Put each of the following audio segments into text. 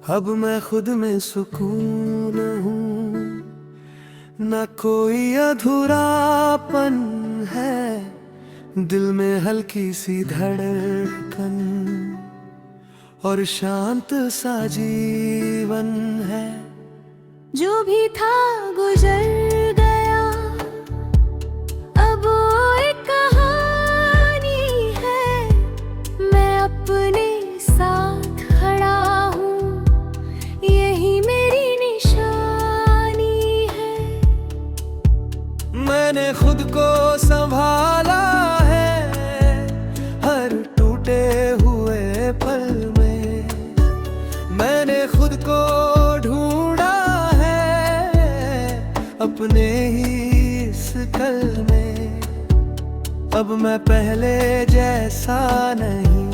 अब मैं खुद में सुकून हूँ, न कोई अधूरापन है। दिल में हल्की सी धड़कन और शांत सा जीवन है। जो भी था गुजर गया, अब वो एक कहानी है। मैं अपने साथ खड़ा हूँ, यही मेरी निशानी है। मैंने खुद को संभाला है, हर टूटे हुए पल में। मैंने खुद को ढूंढा है, अपने ही इस कल में। अब मैं पहले जैसा नहीं,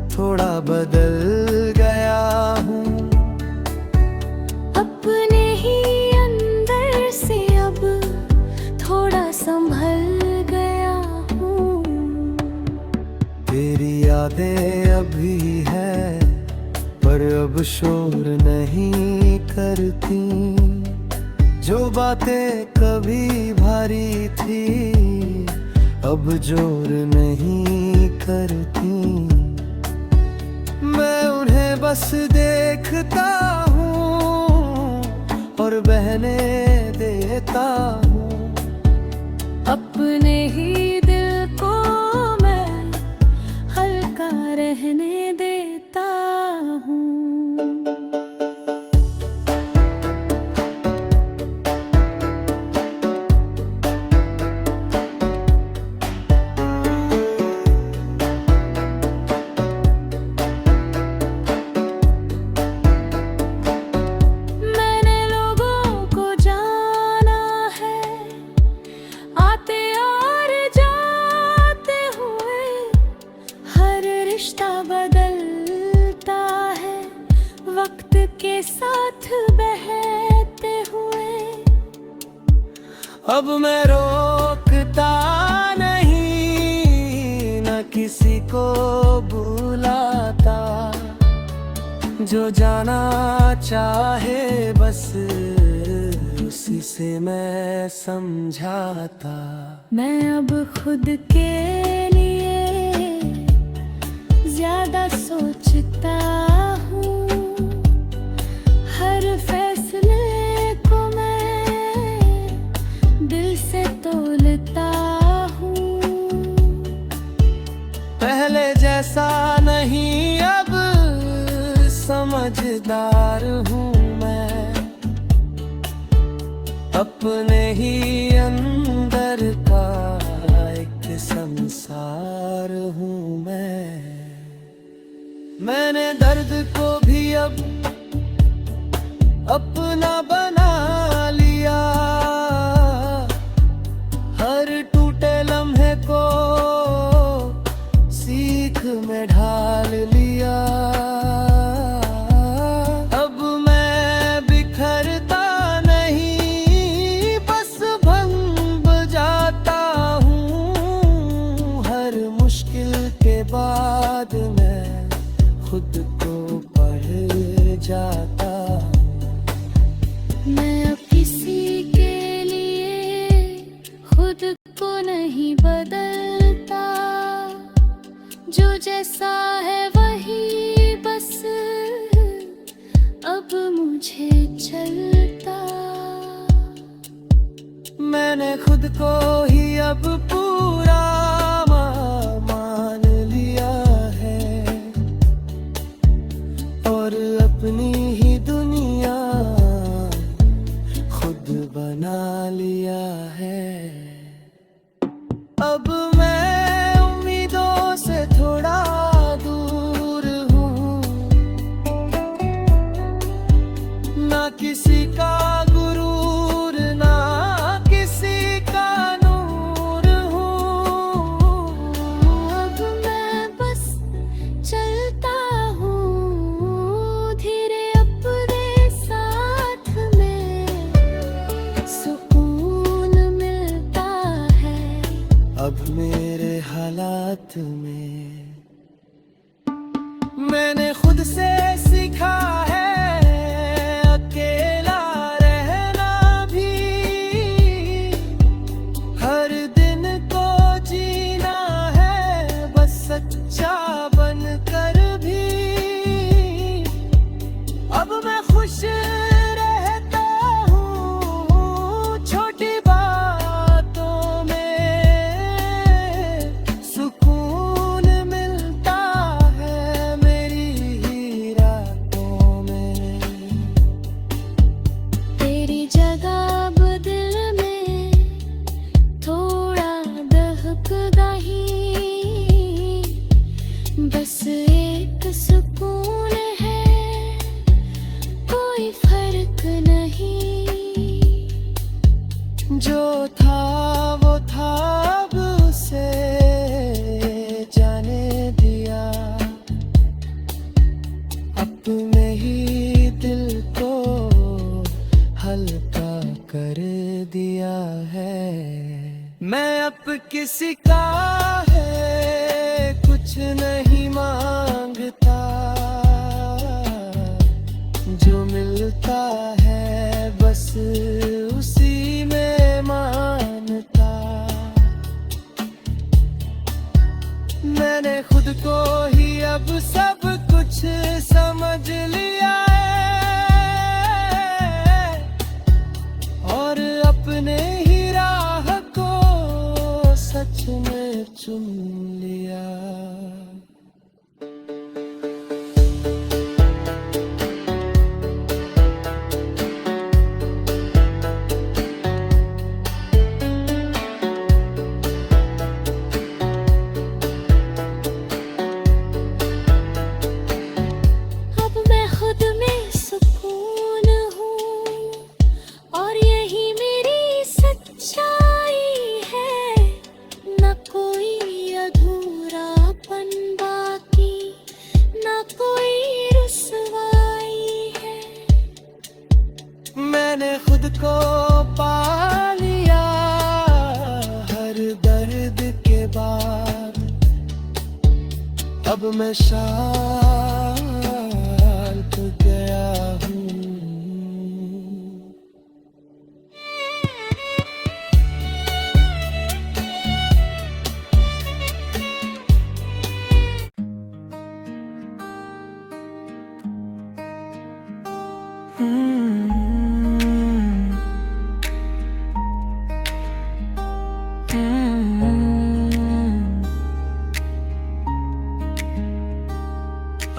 थोड़ा बदल गया हूँ। अपने ही अंदर से अब थोड़ा संभल गया हूँ। तेरी यादें अभी है, पर अब शोर नहीं करती। जो बातें कभी भारी थी, अब जोर नहीं करती। मैं उन्हें बस देखता हूँ और बहने देता हूँ। अपने ही दिल को मैं हल्का रहने देता हूँ। मैंने लोगों को जाना है, आते और जाते हुए। हर रिश्ता बदलता है, वक्त के साथ बहते हुए। अब मैं रोकता नहीं, न किसी को बुलाता। जो जाना चाहे बस उसी से मैं समझाता। मैं अब खुद के लिए ज्यादा सोचता हूँ। हर फैसले को मैं दिल से तोलता हूँ। पहले जैसा नहीं, अब समझदार हूँ मैं। अपने ही अंदर का एक संसार हूँ मैं। मैंने दर्द को भी अब अपना बना लिया। हर टूटे लम्हे को सीख में ढाल लिया। अब मैं बिखरता नहीं, बस भंग जाता हूँ। हर मुश्किल के बाद मैं खुद को पढ़ जाता। मैं अब किसी के लिए खुद को नहीं बदलता। जो जैसा है वही बस अब मुझे चलता। मैंने खुद को ही अब पूरा मान लिया है, और अपनी ही दुनिया खुद बना लिया है। अब मैं उम्मीदों से थोड़ा दूर हूँ, ना किसी का गुरूर, ना किसी का नूर हूँ। अब मैं बस चलता हूँ धीरे अपने साथ में। सुकून मिलता है अब मेरे हालात में। मैंने खुद से सीखा है सच्चा बनकर भी अब मैं खुश रहता हूँ। छोटी बातों में सुकून मिलता है, मेरी ही रातों में। तेरी जगह अब दिल में थोड़ा दहकदा ही, बस एक सुकून है, कोई फर्क नहीं। जो था वो था, अब उसे जाने दिया। अपने ही दिल को हल्का कर दिया है। मैं अब किसी का है कुछ नहीं मांगता, जो मिलता है बस उसी में मानता। मैंने खुद को ही अब सब कुछ समझ लिया है, और अपने ही राह को सच में चुन लिया। अब मैं खुद में सुकून हूँ, और यही मेरी सच्चाई है। न कोई अधूरापन बाकी, न कोई रुसवाई है। मैंने खुद को पा लिया हर दर्द के बाद। अब मैं शांत गया हूँ।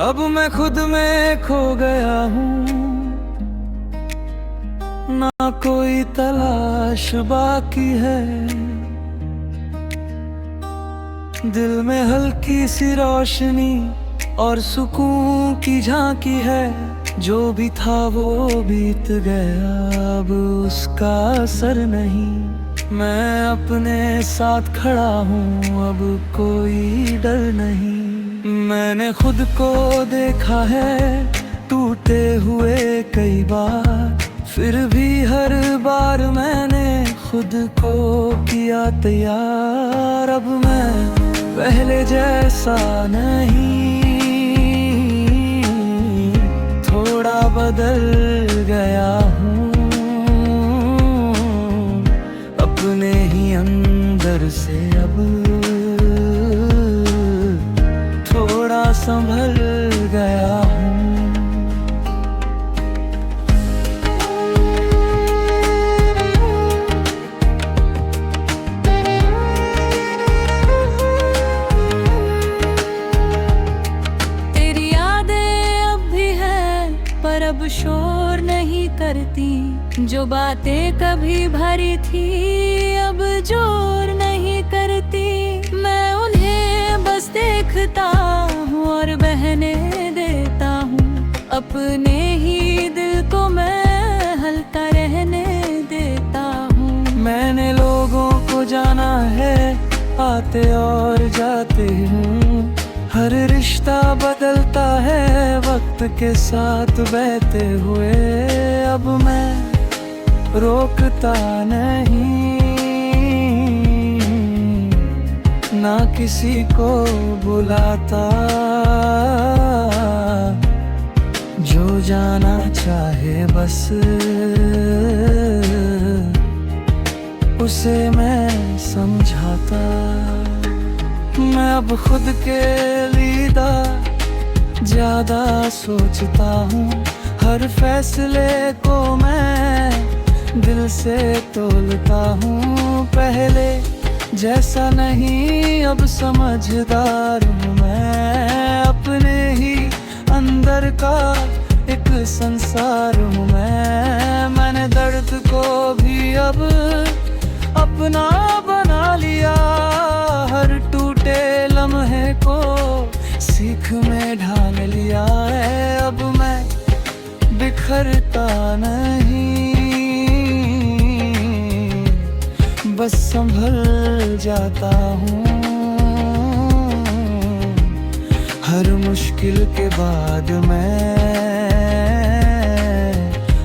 अब मैं खुद में खो गया हूँ, ना कोई तलाश बाकी है। दिल में हल्की सी रोशनी और सुकून की झांकी है। जो भी था वो बीत गया, अब उसका असर नहीं। मैं अपने साथ खड़ा हूँ, अब कोई डर नहीं। मैंने खुद को देखा है टूटे हुए कई बार, फिर भी हर बार मैंने खुद को किया तैयार। अब मैं पहले जैसा नहीं, थोड़ा बदल गया हूँ। अपने ही अंदर से अब थोड़ा संभल गया हूँ। तेरी यादें अब भी हैं, पर अब शोर नहीं करती। जो बातें कभी भरी थी, अब जोर नहीं करती। मैं उन्हें बस देखता हूँ और बहने देता हूँ। अपने ही दिल को मैं हल्का रहने देता हूँ। मैंने लोगों को जाना है, आते और जाते हूँ। हर रिश्ता बदलता है वक्त के साथ बहते हुए। अब मैं रोकता नहीं, ना किसी को बुलाता। जो जाना चाहे बस उसे मैं समझाता। मैं अब खुद के लिए ज्यादा सोचता हूँ। हर फैसले को मैं दिल से तोलता हूँ। पहले जैसा नहीं अब समझदार हूँ मैं। अपने ही अंदर का एक संसार हूँ मैंने दर्द को भी अब अपना बना लिया। हर टूटे लम्हे को सीख में ढाल लिया है। अब मैं बिखरता नहीं, बस संभल जाता हूँ। हर मुश्किल के बाद मैं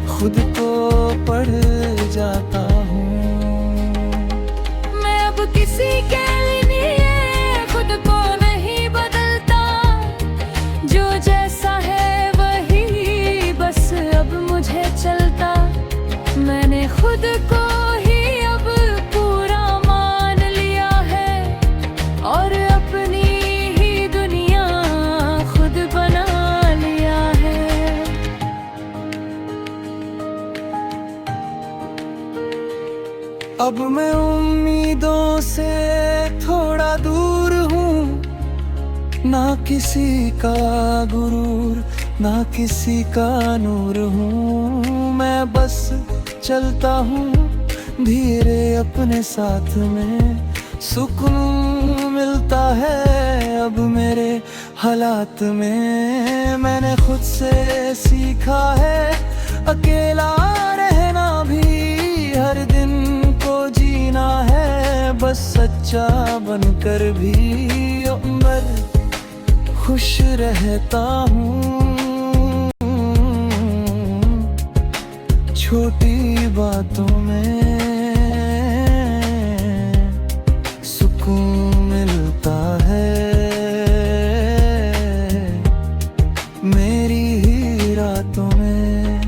खुद को पढ़ जाता हूँ। मैं अब किसी के लिए खुद को नहीं बदलता। जो जैसा है वही बस अब मुझे चलता। मैंने खुद को ही अब पूरा मान लिया है और अपनी ही दुनिया खुद बना लिया है। अब मैं उम्मीदों से थोड़ा दूर हूँ। ना किसी का गुरूर ना किसी का नूर हूँ। मैं बस चलता हूँ धीरे अपने साथ में। सुकून मिलता है अब मेरे हालात में। मैंने खुद से सीखा है अकेला रहना भी। हर दिन को जीना है बस सच्चा बनकर भी। मैं खुश रहता हूँ छोटी बातों में। सुकून मिलता है मेरी ही रातों में।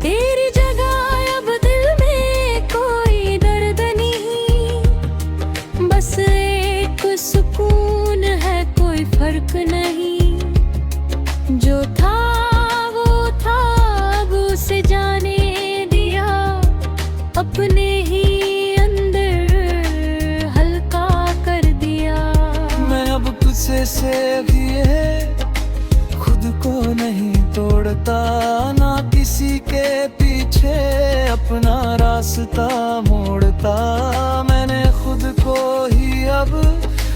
तेरी जगह अब दिल में कोई दर्द नहीं। बस एक सुकून है कोई फर्क नहीं। जो था वो था अब उसे जाने दिया। अपने ही अंदर हल्का कर दिया। मैं अब गुस्से से भी खुद को नहीं तोड़ता। ना किसी के पीछे अपना रास्ता मोड़ता। मैंने खुद को ही अब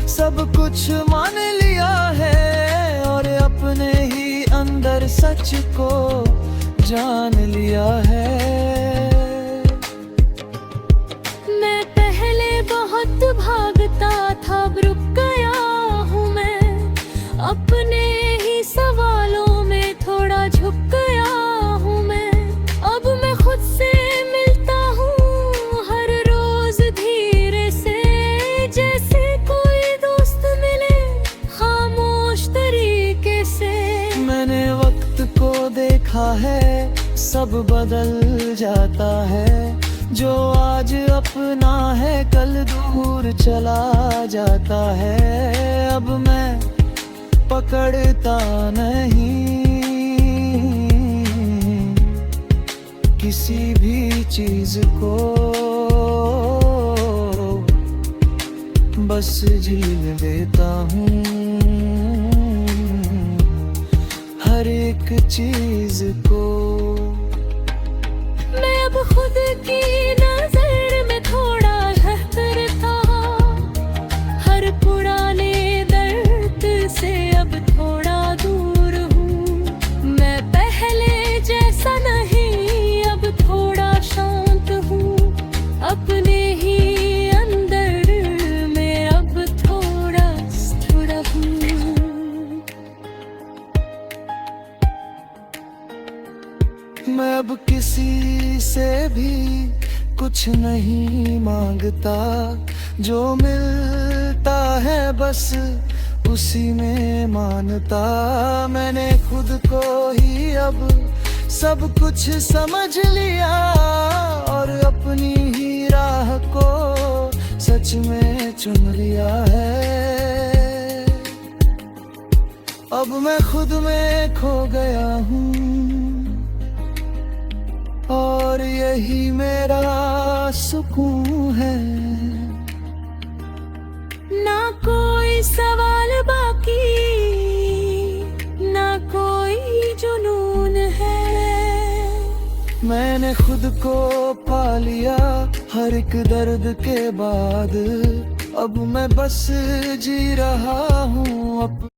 सब कुछ मान लिया है और अपने ही अंदर सच को जान लिया है। मैं पहले बहुत भागता था अब रुक गया हूँ मैं। अपने ही सवालों में थोड़ा झुक गया हूँ मैं। अब मैं खुद से मिलता हूँ हर रोज धीरे से। जैसे कोई दोस्त मिले खामोश तरीके से। मैंने वक्त को देखा है सब बदल जाता है। जो आज अपना है कल दूर चला जाता है। अब मैं पकड़ता नहीं किसी भी चीज को। बस झील देता हूँ हर एक चीज को। मैं अब खुद की नजर में थोड़ा बेहतर था। हर पुराने दर्द से अब थोड़ा दूर हूँ। मैं पहले जैसा नहीं अब थोड़ा शांत हूँ। अपने ही अंदर में अब थोड़ा स्थिर हूँ। मैं अब किसी से भी कुछ नहीं मांगता। जो मिलता है बस उसी में मानता। मैंने खुद को ही अब सब कुछ समझ लिया और अपनी ही राह को सच सच में चुन लिया है। अब मैं खुद में खो गया हूँ और यही मेरा सुकून है। ना कोई सवाल बाकी, ना कोई जुनून है। मैंने खुद को पा लिया हर एक दर्द के बाद। अब मैं बस जी रहा हूँ